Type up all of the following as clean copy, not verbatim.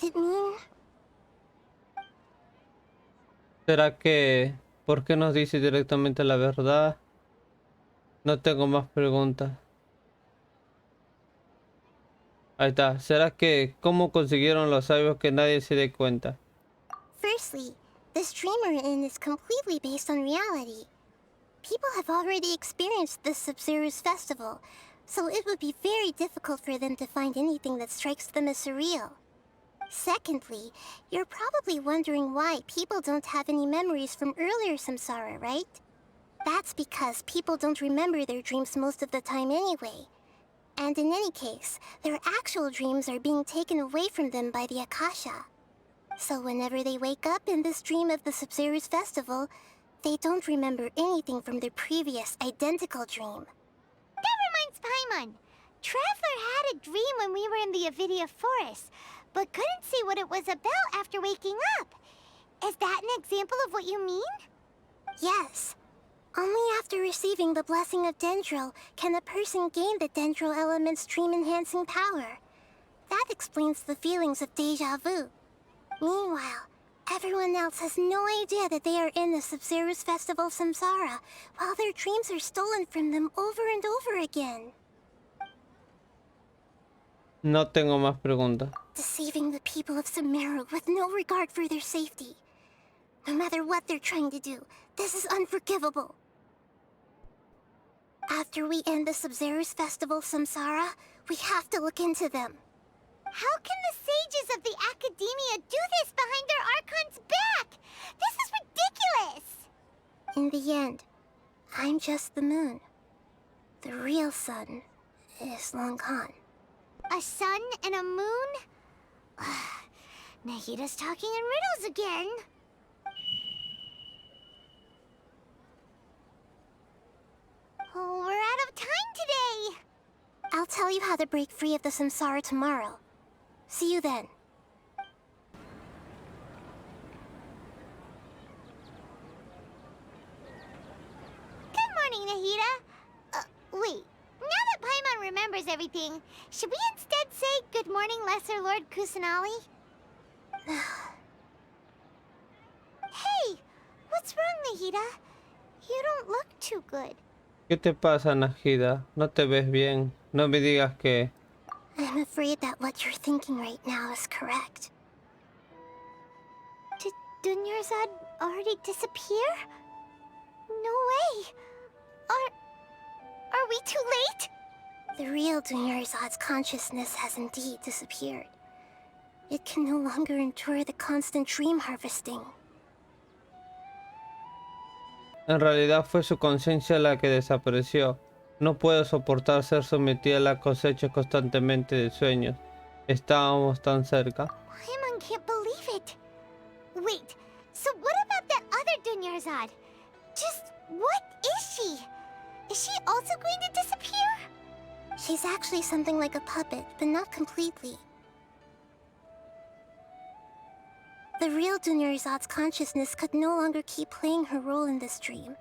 did it mean? ¿Será que... ¿Por qué nos dice directamente la verdad? No tengo más preguntas. Ahí está. ¿Será que... ¿Cómo consiguieron los sabios que nadie se dé cuenta? Firstly, this dream we're in is completely based on reality. People have already experienced this Sub-Zero's festival, so it would be very difficult for them to find anything that strikes them as surreal. Secondly, you're probably wondering why people don't have any memories from earlier samsara, right? That's because people don't remember their dreams most of the time anyway. And in any case, their actual dreams are being taken away from them by the Akasha. So whenever they wake up in this dream of the Sub-Zero's festival, they don't remember anything from their previous identical dream. That reminds Paimon. Traveler had a dream when we were in the Avidia forest, but couldn't see what it was about after waking up. Is that an example of what you mean? Yes. Only after receiving the blessing of Dendro can a person gain the Dendro element's dream-enhancing power. That explains the feelings of déjà vu. Meanwhile, everyone else has no idea that they are in the Sub-Zero's festival samsara, while their dreams are stolen from them over and over again. No tengo más preguntas. Deceiving the people of Sumeru with no regard for their safety. No matter what they're trying to do, this is unforgivable. After we end the Sub-Zero's festival samsara, we have to look into them. How can the sages of the Academia do this behind their Archon's back? This is ridiculous! In the end, I'm just the moon. The real sun is long gone. A sun and a moon? Nahida's talking in riddles again. Oh, we're out of time today! I'll tell you how to break free of the samsara tomorrow. See you then. Good morning, Nahida. Wait. Now that Paimon remembers everything, should we instead say good morning, Lesser Lord Kusanali? Hey! What's wrong, Nahida? You don't look too good. ¿Qué te pasa, Najida? No te ves bien. No me digas que... I'm afraid that what you're thinking right now is correct. Did Dunyarzad already disappear? No way! Are we too late? The real Dunyarzad's consciousness has indeed disappeared. It can no longer endure the constant dream harvesting. En realidad fue su conciencia la que desapareció. No puedo soportar ser sometida a la cosecha constantemente de sueños. Estábamos tan cerca. Paimon can't believe it. Wait, so what about that other Dunyarzad? Just what is she? Is she also going to disappear? She's actually something like a puppet, but not completely. The real Dunyarzad's consciousness could no longer keep playing her role in this dream.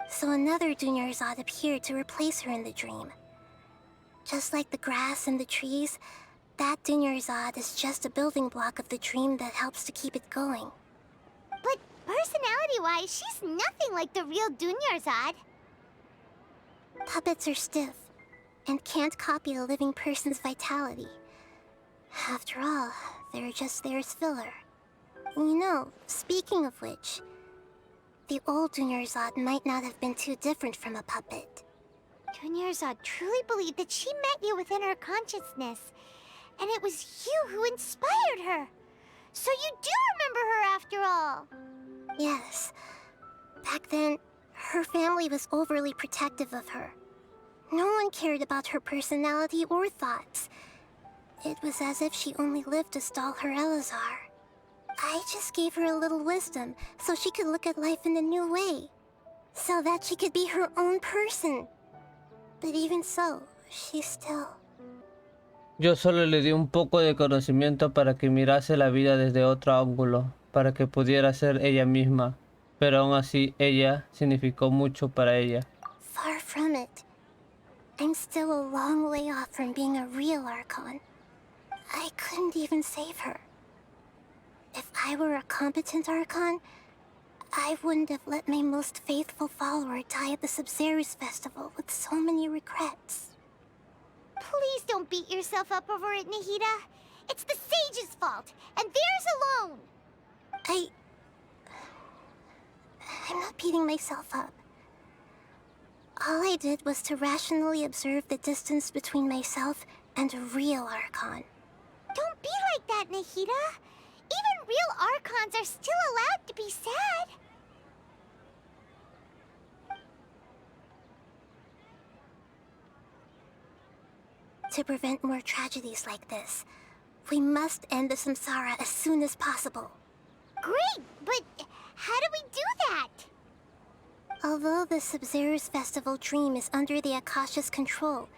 So another Dunyarzad appeared to replace her in the dream. Just like the grass and the trees, that Dunyarzad is just a building block of the dream that helps to keep it going. But personality-wise, she's nothing like the real Dunyarzad. Puppets are stiff, and can't copy a living person's vitality. After all, they're just there as filler. You know, speaking of which, the old Dunyarzad might not have been too different from a puppet. Dunyarzad truly believed that she met you within her consciousness, and it was you who inspired her. So you do remember her after all. Yes. Back then, her family was overly protective of her. No one cared about her personality or thoughts. It was as if she only lived to stall her Elazar. I just gave her a little wisdom so she could look at life in a new way. So that she could be her own person. But even so, she still... Yo solo le di un poco de conocimiento para que mirase la vida desde otro ángulo, para que pudiera ser ella misma. Pero aún así, ella significó mucho para ella. Far from it. I'm still a long way off from being a real Archon. I couldn't even save her. If I were a competent Archon, I wouldn't have let my most faithful follower die at the Sabzeruz festival with so many regrets. Please don't beat yourself up over it, Nahida. It's the sage's fault, and theirs alone. I'm not beating myself up. All I did was to rationally observe the distance between myself and a real Archon. Don't be like that, Nahida. Even real Archons are still allowed to be sad. To prevent more tragedies like this, we must end the samsara as soon as possible. Great, but how do we do that? Although the Sabzeruz festival dream is under the Akasha's control,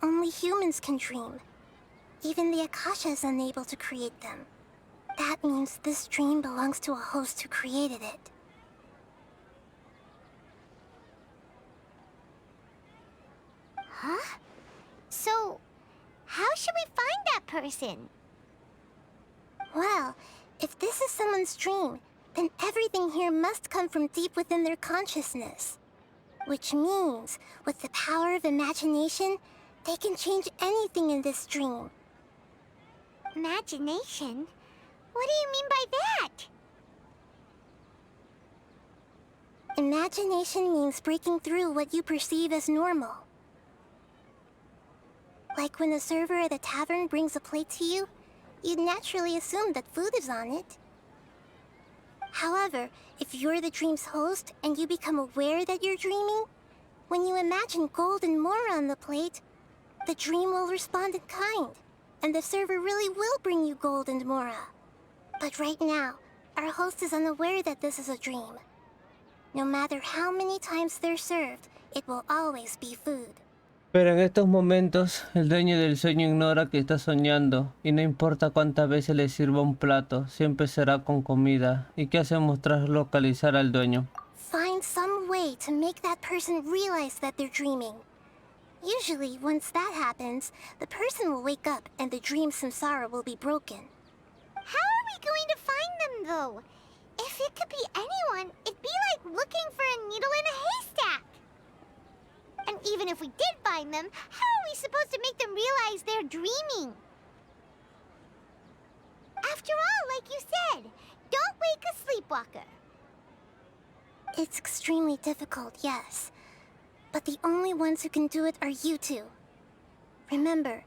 only humans can dream. Even the Akasha is unable to create them. That means this dream belongs to a host who created it. Huh? So, how should we find that person? Well, if this is someone's dream, then everything here must come from deep within their consciousness. Which means, with the power of imagination, they can change anything in this dream. Imagination? What do you mean by that? Imagination means breaking through what you perceive as normal. Like when a server at a tavern brings a plate to you, you'd naturally assume that food is on it. However, if you're the dream's host and you become aware that you're dreaming, when you imagine gold and more on the plate, the dream will respond in kind, and the server really will bring you gold and mora. But right now, our host is unaware that this is a dream. No matter how many times they're served, it will always be food. Pero en estos momentos, el dueño del sueño ignora que está soñando y no importa cuántas veces le sirva un plato, siempre será con comida. ¿Y qué hacemos tras localizar al dueño? Find some way to make that person realize that they're dreaming. Usually, once that happens, the person will wake up and the dream samsara will be broken. How are we going to find them, though? If it could be anyone, it'd be like looking for a needle in a haystack. And even if we did find them, how are we supposed to make them realize they're dreaming? After all, like you said, don't wake a sleepwalker. It's extremely difficult, yes. But the only ones who can do it are you two. Remember,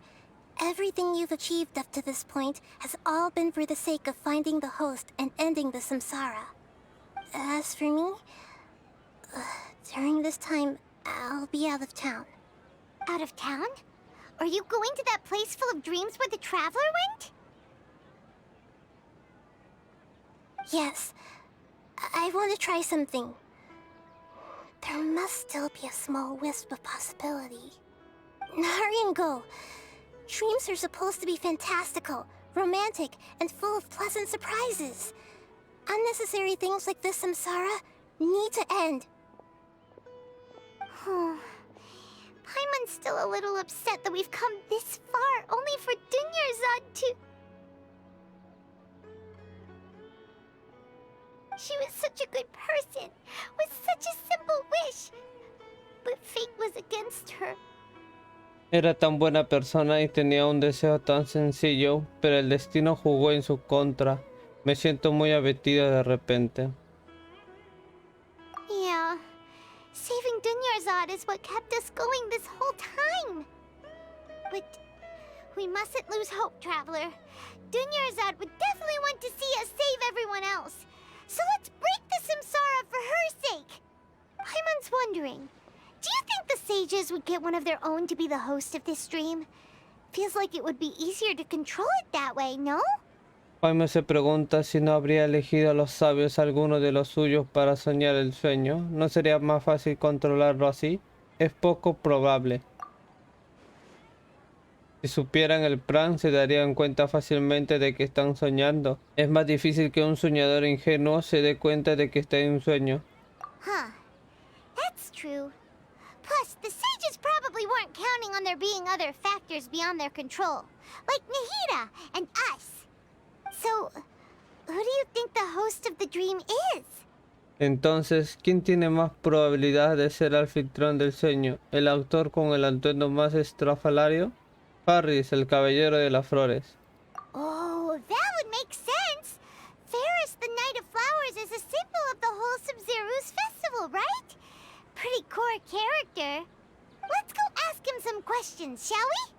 everything you've achieved up to this point has all been for the sake of finding the host and ending the samsara. As for me, during this time, I'll be out of town. Out of town? Are you going to that place full of dreams where the traveler went? Yes, I want to try something. There must still be a small wisp of possibility. Hurry and go. Dreams are supposed to be fantastical, romantic, and full of pleasant surprises. Unnecessary things like this samsara need to end. Paimon's still a little upset that we've come this far only for Dunyarzad to... She was such a good person, with such a simple wish. But fate was against her. Era tan buena persona y tenía un deseo tan sencillo, pero el destino jugó en su contra. Me siento muy abatida de repente. Yeah. Saving Dunyarzad is what kept us going this whole time. But we mustn't lose hope, Traveler. Dunyarzad would definitely want to see us save everyone else. So let's break the samsara for her sake. Paimon's wondering, do you think the sages would get one of their own to be the host of this dream? Feels like it would be easier to control it that way, no? Jaime se pregunta si no habría elegido a los sabios alguno de los suyos para soñar el sueño. ¿No sería más fácil controlarlo así? Es poco probable. Si supieran el plan, se darían cuenta fácilmente de que están soñando. Es más difícil que un soñador ingenuo se dé cuenta de que está en un sueño. Huh. That's true. Plus, the sages probably probably weren't counting on there being other factors beyond their control, like Nahida and us. So, who do you think the host of the dream is? Entonces, ¿quién tiene más probabilidad de ser anfitrión del sueño? ¿El autor con el atuendo más estrafalario? Harris, el caballero de las flores. Oh, that would make sense. Ferris, the Knight of Flowers, is a symbol of the whole Sub-Zero's festival, right? Pretty core character. Let's go ask him some questions, shall we?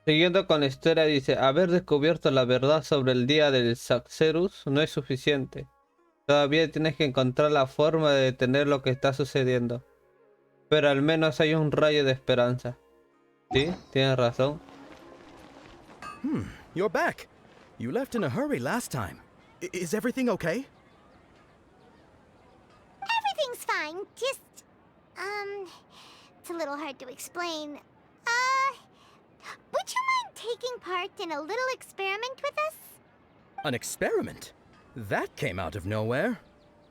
Siguiendo con la historia dice, haber descubierto la verdad sobre el día del Saxerus no es suficiente. Todavía tienes que encontrar la forma de detener lo que está sucediendo. Pero al menos hay un rayo de esperanza. Sí, tienes razón. You're back. You left in a hurry last time. Is everything okay? Everything's fine, just, it's a little hard to explain. Would you mind taking part in a little experiment with us? An experiment? That came out of nowhere.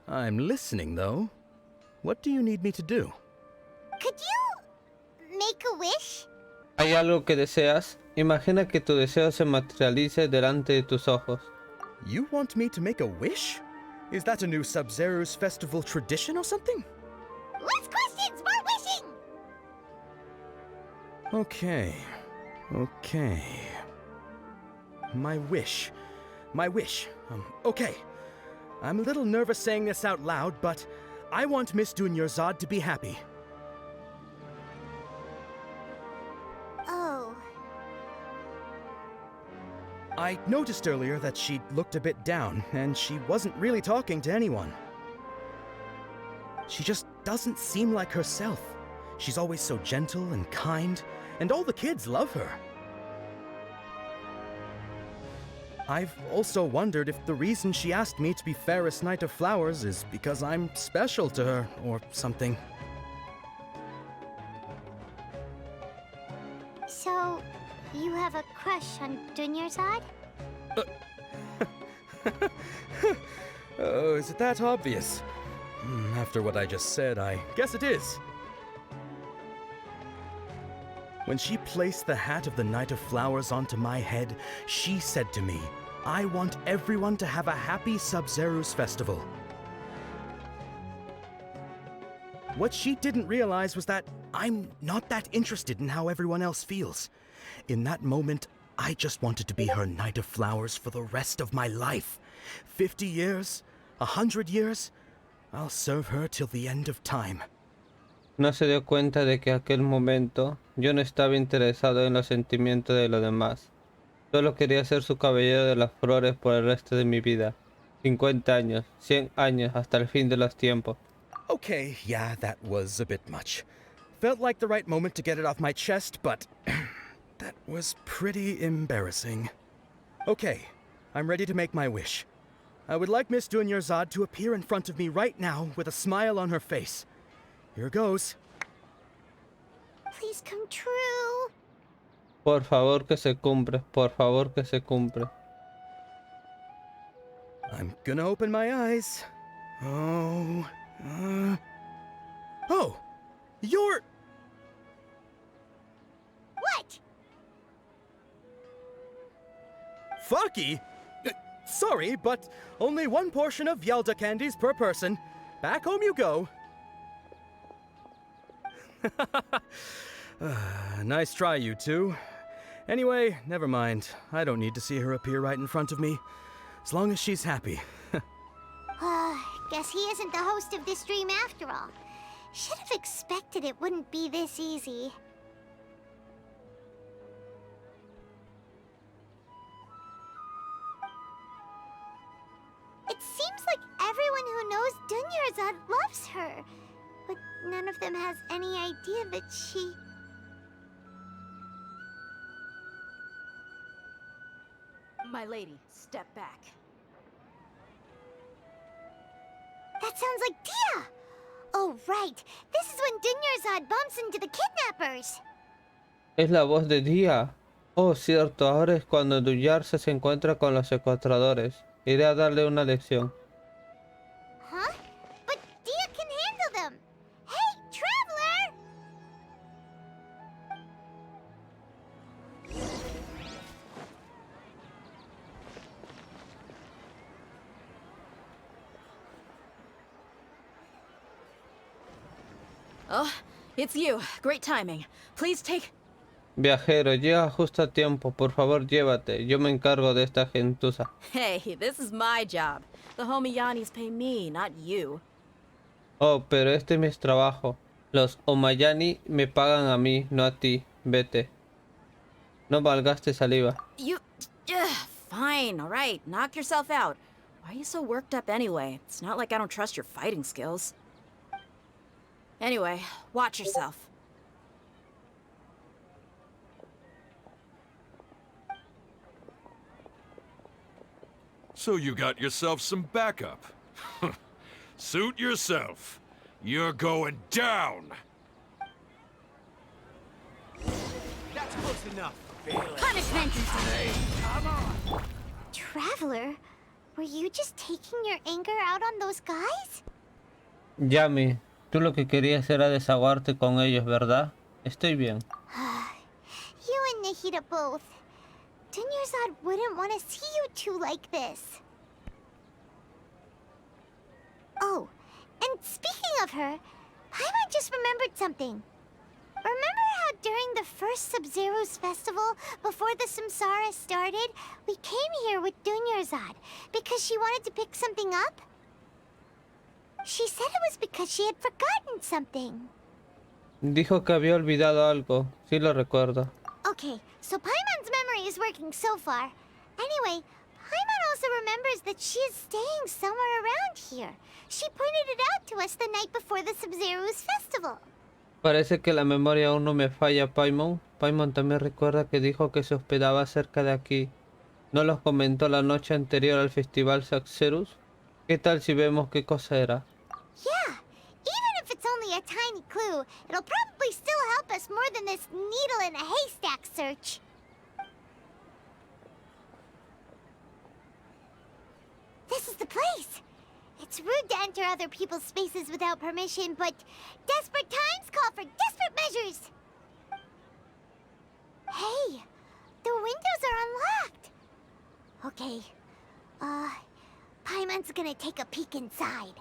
I'm listening, though. What do you need me to do? Could you make a wish? ¿Hay algo que deseas? Imagina que tu deseo se materialice delante de tus ojos. You want me to make a wish? Is that a new Sub-Zero's festival tradition or something? Less questions, more wishing! Okay. My wish. Okay. I'm a little nervous saying this out loud, but I want Miss Dunyarzad to be happy. Oh. I noticed earlier that she looked a bit down, and she wasn't really talking to anyone. She just doesn't seem like herself. She's always so gentle and kind, and all the kids love her. I've also wondered if the reason she asked me to be Fairest Knight of Flowers is because I'm special to her, or something. So, you have a crush on Dunyarzad? Oh, is it that obvious? After what I just said, I guess it is. When she placed the hat of the Knight of Flowers onto my head, she said to me, I want everyone to have a happy Sub-Zero's festival. What she didn't realize was that I'm not that interested in how everyone else feels. In that moment, I just wanted to be her Knight of Flowers for the rest of my life. 50 years, 100 years, I'll serve her till the end of time. No se dio cuenta de que en aquel momento yo no estaba interesado en los sentimientos de los demás. Solo quería ser su caballero de las flores por el resto de mi vida. 50 años, 100 años, hasta el fin de los tiempos. Okay, yeah, that was a bit much. Felt like the right moment to get it off my chest, but that was pretty embarrassing. Okay, I'm ready to make my wish. I would like Miss Dunyarzad to appear in front of me right now with a smile on her face. Here goes. Please come true. Por favor que se cumpla, por favor que se cumpla. I'm gonna open my eyes. Oh, you're... What? Fucky? Sorry, but only one portion of Yelda candies per person. Back home you go. Nice try, you two. Anyway, never mind. I don't need to see her appear right in front of me. As long as she's happy. Guess he isn't the host of this dream after all. Should have expected it wouldn't be this easy. It seems like everyone who knows Dunyarzad loves her, but none of them has any idea that she... My lady, step back. That sounds like Dia! Oh, right. This is when Dunyarzad bumps into the kidnappers. Es la voz de Dia. Oh, cierto, ahora es cuando Duyarse se encuentra con los secuestradores. Iré a darle una lección. Huh? But Dia can handle them. Oh, it's you. Great timing. Please take... Viajero, llega justo a tiempo. Por favor, llévate. Yo me encargo de esta gentuza. Hey, this is my job. The homie Yannis pay me, not you. Oh, pero este es mi trabajo. Los Omayani me pagan a mí, no a ti. Vete. No malgaste saliva. You... Ugh, fine, alright. Knock yourself out. Why are you so worked up anyway? It's not like I don't trust your fighting skills. Anyway, watch yourself. So you got yourself some backup. Suit yourself. You're going down. That's close enough. Punishment! Traveler, were you just taking your anger out on those guys? Yami, tú lo que querías era desahogarte con ellos, ¿verdad? Estoy bien. You and Nahida both. Dunyarzad wouldn't want to see you two like this. Oh, and speaking of her, Paimon just remembered something. Remember how during the first Sub-Zero's festival, before the Samsara started, we came here with Dunyarzad because she wanted to pick something up? She said it was because she had forgotten something. Dijo que había olvidado algo. Sí lo recuerdo. Okay, so Paimon's memory is working so far. Anyway, Paimon also remembers that she is staying somewhere around here. She pointed it out to us the night before the Sub-Zero's festival. Parece que la memoria aún no me falla, Paimon. Paimon también recuerda que dijo que se hospedaba cerca de aquí. ¿No los comentó la noche anterior al festival Saxerus? ¿Qué tal si vemos qué cosa era? Yeah, even if it's only a tiny clue, it'll probably still help us more than this needle in a haystack search. This is the place. It's rude to enter other people's spaces without permission, but desperate times call for desperate measures. Hey, the windows are unlocked. Okay, Paimon's gonna take a peek inside.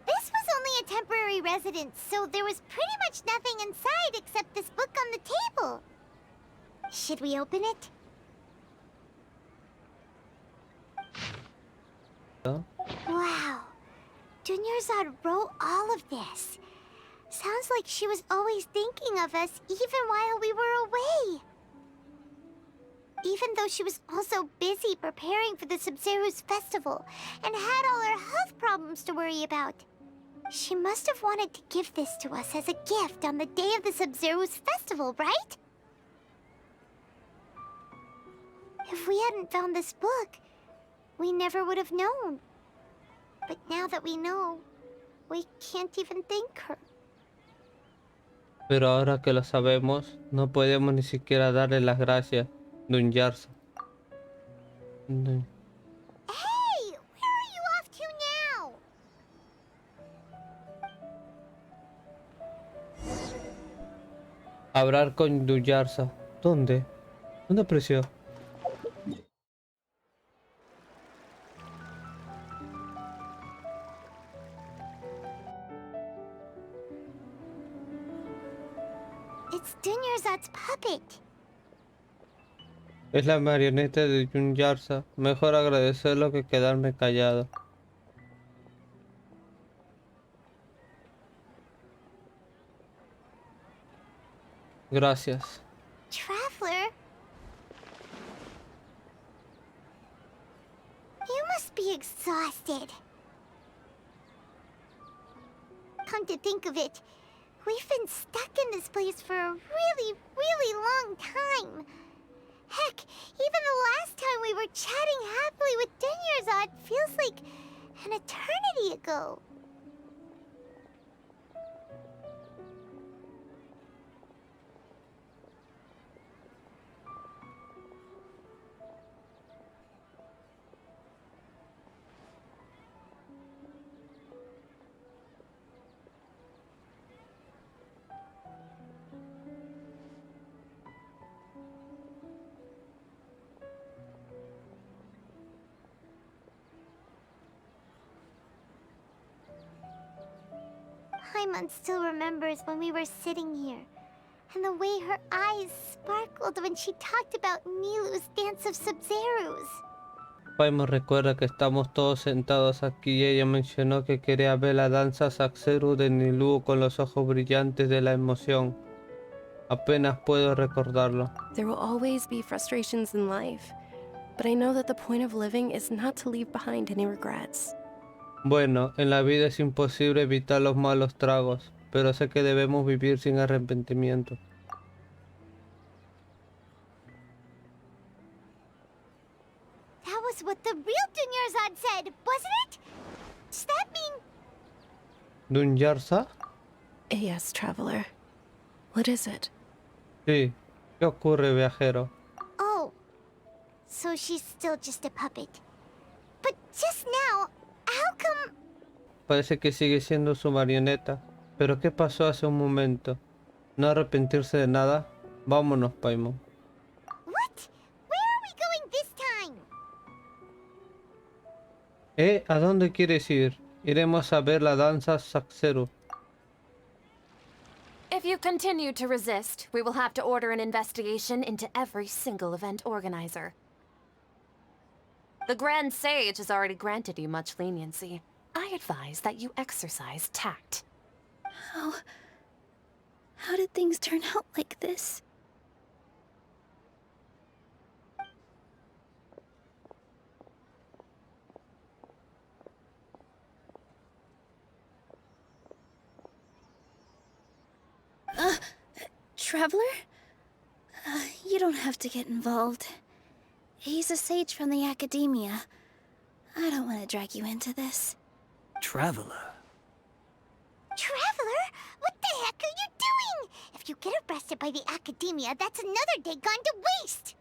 This was only a temporary residence, so there was pretty much nothing inside except this book on the table. Should we open it? ¿No? Wow. Dunyarzad wrote all of this. Sounds like she was always thinking of us even while we were away. Even though she was also busy preparing for the Sub-Zero's festival and had all her health problems to worry about. She must have wanted to give this to us as a gift on the day of the Sub-Zero's festival, right? If we hadn't found this book, we never would have known. But now that we know, we can't even thank her. Pero ahora que lo sabemos, no podemos ni siquiera darle las gracias. Dunyarzad. Hey! Where are you off to now? Hablar con Dunyarzad. ¿Dónde? ¿Dónde apareció? It's Dunyarzad's puppet. Es la marioneta de Dunyarzad. Mejor agradecerlo que quedarme callado. Gracias. Traveler? You must be exhausted. Come to think of it, we've been stuck in this place for a really, really long time. Heck, even the last time we were chatting happily with Dunyarzad feels like an eternity ago. Paimon still remembers when we were sitting here, and the way her eyes sparkled when she talked about Nilu's dance of Sub-Zerus. Paimon recuerda que estamos todos sentados aquí y ella mencionó que quería ver la danza Saxeru de Nilou con los ojos brillantes de la emoción. Apenas puedo recordarlo. There will always be frustrations in life, but I know that the point of living is not to leave behind any regrets. Bueno, en la vida es imposible evitar los malos tragos, pero sé que debemos vivir sin arrepentimiento. That was what the real Dunyarzad said, wasn't it? Does that mean... ¿Dunyarza? Yes, traveler. What is it? Sí. ¿Qué ocurre, viajero? Oh, so she's still just a puppet. But just now, how come... Parece que sigue siendo su marioneta. ¿Pero qué pasó hace un momento? ¿No arrepentirse de nada? Vámonos, Paimon. What? Where are we going this time? ¿A dónde quieres ir? Iremos a ver la danza Saxeru. If you continue to resist, we will have to order an investigation into every single event organizer. The Grand Sage has already granted you much leniency. I advise that you exercise tact. How did things turn out like this? Traveler? You don't have to get involved. He's a sage from the academia. I don't want to drag you into this. Traveler. Traveler? What the heck are you doing? If you get arrested by the academia, that's another day gone to waste!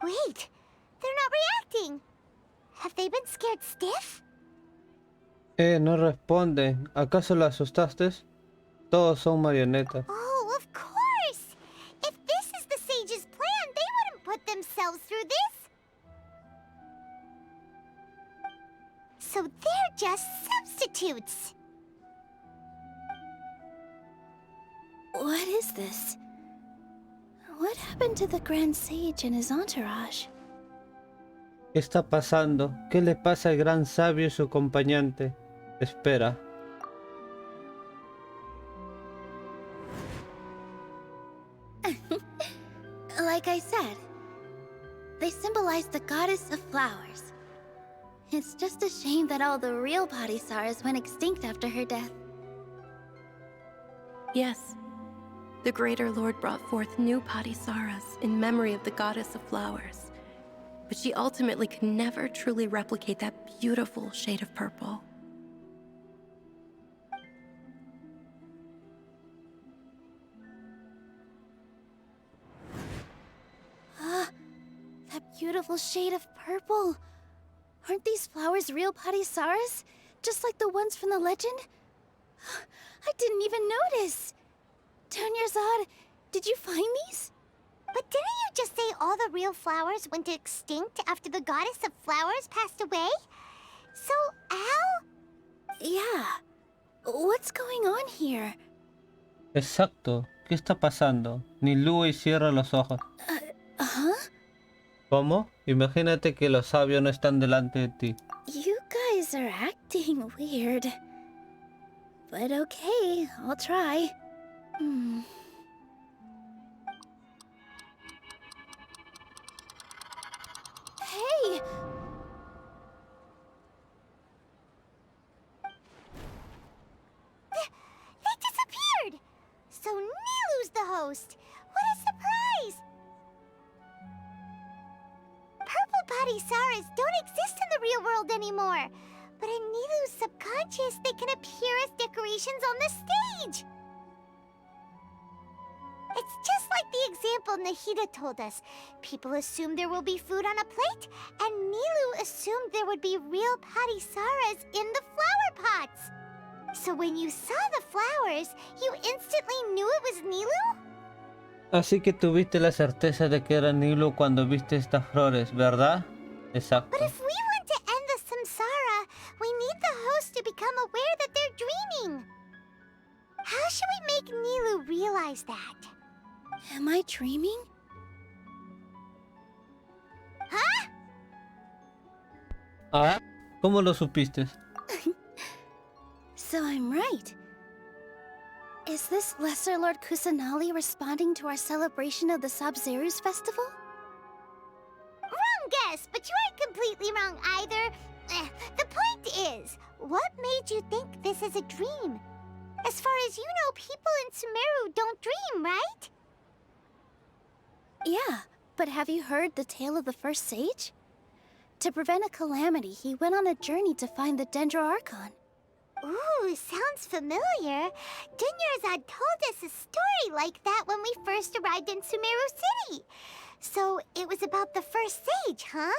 Wait, they're not reacting. Have they been scared stiff? No responden. ¿Acaso la asustaste? Todos son marionetas. Oh, of course! If this is the sage's plan, they wouldn't put themselves through this. So they're just substitutes. What is this? What happened to the Grand Sage and his entourage? ¿Qué está pasando? ¿Qué le pasa al gran sabio y su acompañante? Espera. Like I said, they symbolize the goddess of flowers. It's just a shame that all the real Padisaras went extinct after her death. Yes. The Greater Lord brought forth new Padisaras in memory of the goddess of flowers. But she ultimately could never truly replicate that beautiful shade of purple. That beautiful shade of purple. Aren't these flowers real Padisaras? Just like the ones from the legend? I didn't even notice. Dunyarzad, did you find these? But didn't you just say all the real flowers went extinct after the goddess of flowers passed away? So, how? Yeah. What's going on here? Exacto. ¿Qué está pasando? Nilou cierra los ojos. Huh? ¿Cómo? Imagínate que los sabios no están delante de ti. You guys are acting weird. But okay, I'll try. Hey! They disappeared! So Nilu's the host! What a surprise! Purple Padisaras don't exist in the real world anymore. But in Nilu's subconscious, they can appear as decorations on the stage! It's just like the example Nahida told us. People assume there will be food on a plate, and Nilu assumed there would be real Padisaras in the flower pots. So when you saw the flowers, you instantly knew it was Nilu? Así que tuviste la certeza de que era Nilo cuando viste estas flores, ¿verdad? Exacto. But if we want to end the samsara, we need the host to become aware that they're dreaming. How should we make Nilu realize that? Am I dreaming? Huh? Ah, ¿cómo lo supiste? So I'm right. Is this Lesser Lord Kusanali responding to our celebration of the Sabzeruz festival? Wrong guess, but you aren't completely wrong either. The point is, what made you think this is a dream? As far as you know, people in Sumeru don't dream, right? Yeah, but have you heard the tale of the first sage? To prevent a calamity, he went on a journey to find the Dendro Archon. Ooh, sounds familiar. Dunyarzad told us a story like that when we first arrived in Sumeru City. So it was about the first sage, huh?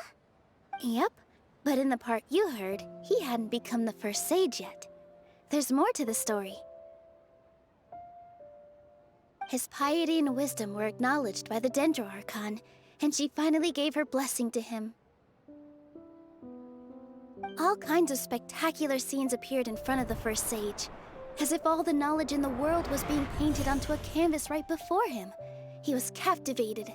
Yep, but in the part you heard, he hadn't become the first sage yet. There's more to the story. His piety and wisdom were acknowledged by the Dendro Archon, and she finally gave her blessing to him. All kinds of spectacular scenes appeared in front of the first sage, as if all the knowledge in the world was being painted onto a canvas right before him. He was captivated.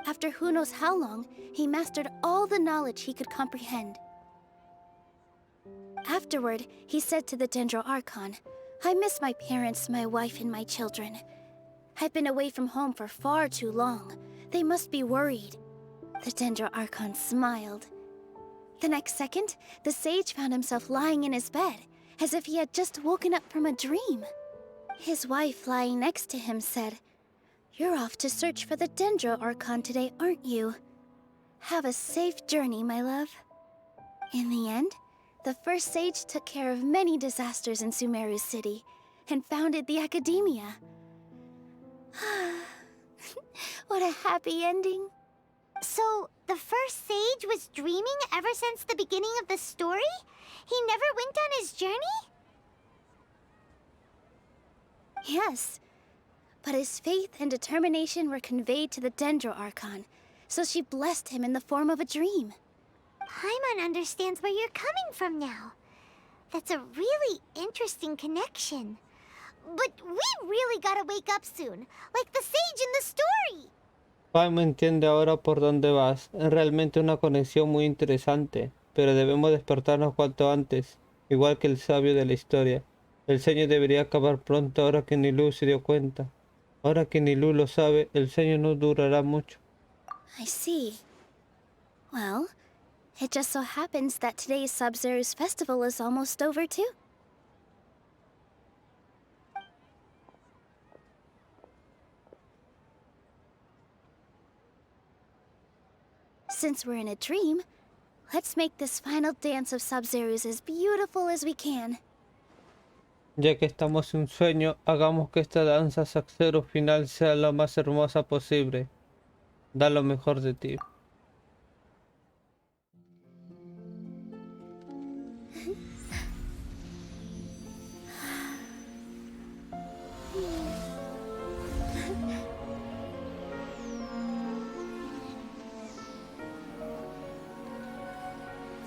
After who knows how long, he mastered all the knowledge he could comprehend. Afterward, he said to the Dendro Archon, "I miss my parents, my wife, and my children. I've been away from home for far too long. They must be worried." The Dendro Archon smiled. The next second, the sage found himself lying in his bed, as if he had just woken up from a dream. His wife, lying next to him, said, "You're off to search for the Dendro Archon today, aren't you? Have a safe journey, my love." In the end, the first sage took care of many disasters in Sumeru City, and founded the Academia. What a happy ending. So, the first sage was dreaming ever since the beginning of the story? He never went on his journey? Yes, but his faith and determination were conveyed to the Dendro Archon, so she blessed him in the form of a dream. Paimon understands where you're coming from now. That's a really interesting connection. But we really gotta wake up soon, like the sage in the story. Paimon entiende ahora por dónde vas. Es realmente una conexión muy interesante, pero debemos despertarnos cuanto antes, igual que el sabio de la historia. El sueño debería acabar pronto ahora que Nilou se dio cuenta. Ahora que Nilou lo sabe, el sueño no durará mucho. I see. Well, it just so happens that today's Sabzeruz festival is almost over too. Since we're in a dream, let's make this final dance of Sabzeruz as beautiful as we can. Ya que estamos en un sueño, hagamos que esta danza saxero final sea lo más hermosa posible. Da lo mejor de ti.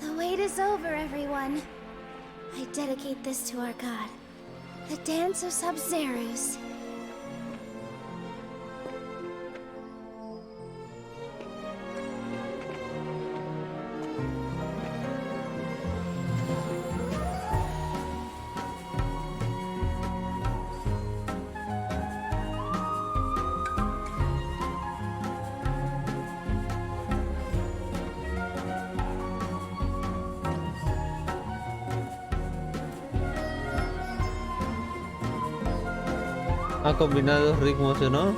The wait is over, everyone. I dedicate this to our god, the dance of Sabzeruz. Ha combinado ritmos, ¿no?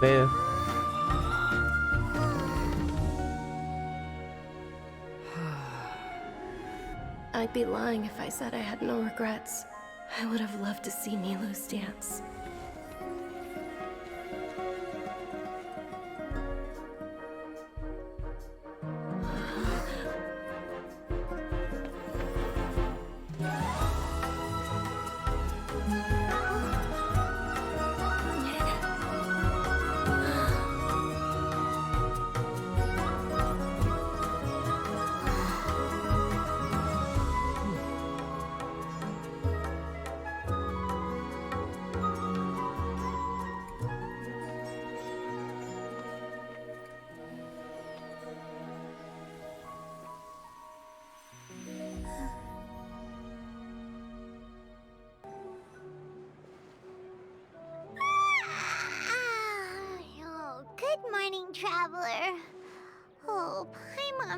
Veo. I'd be lying if I said I had no regrets. I would have loved to see Nilou's dance.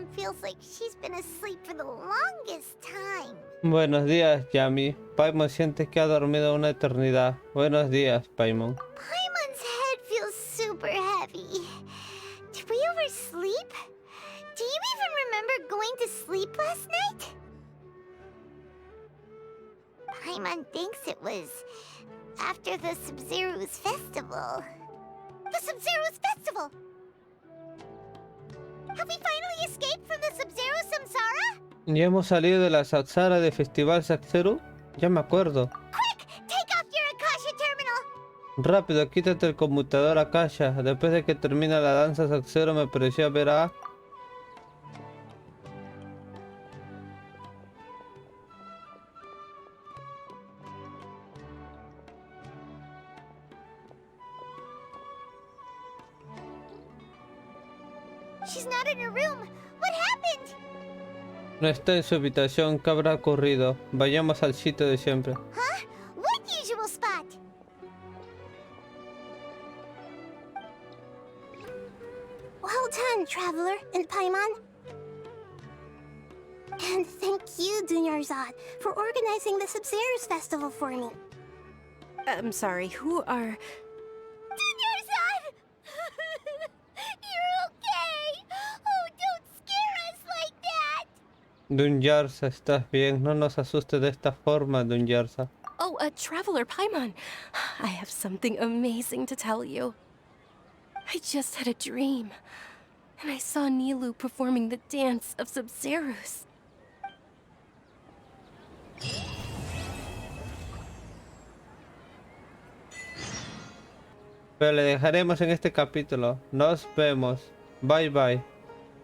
Mom feels like she's been asleep for the longest time. Buenos días, Yami. Paimon siente que ha dormido una eternidad. Buenos días, Paimon. Paimon's head feels super heavy. Did we oversleep? Do you even remember going to sleep last night? Paimon thinks it was after the Sub-Zero's festival. The Sub-Zero's festival! Have we finally escaped from the Sub-Zero Samsara? ¿Ya hemos salido de la Satsara de Festival Saxeru? Ya me acuerdo. Quick! Take off your Akasha terminal! Rápido, quítate el conmutador Akasha. Después de que termina la danza Saxero me pareció ver a... She's not in her room. What happened? No está en su habitación. ¿Qué habrá ocurrido? Vayamos al sitio de siempre. Huh? What usual spot? Well done, Traveler and Paimon. And thank you, Dunyarzad, for organizing the Sub-Zero's festival for me. I'm sorry, who are... Dunyarzad! You're okay! Oh, don't scare us like that! Dunyarsa, ¿estás bien? No nos asustes de esta forma, Dunyarsa. Oh, a Traveler Paimon. I have something amazing to tell you. I just had a dream, and I saw Nilu performing the dance of Sub-Zeros. Pero le dejaremos en este capítulo. Nos vemos. Bye bye.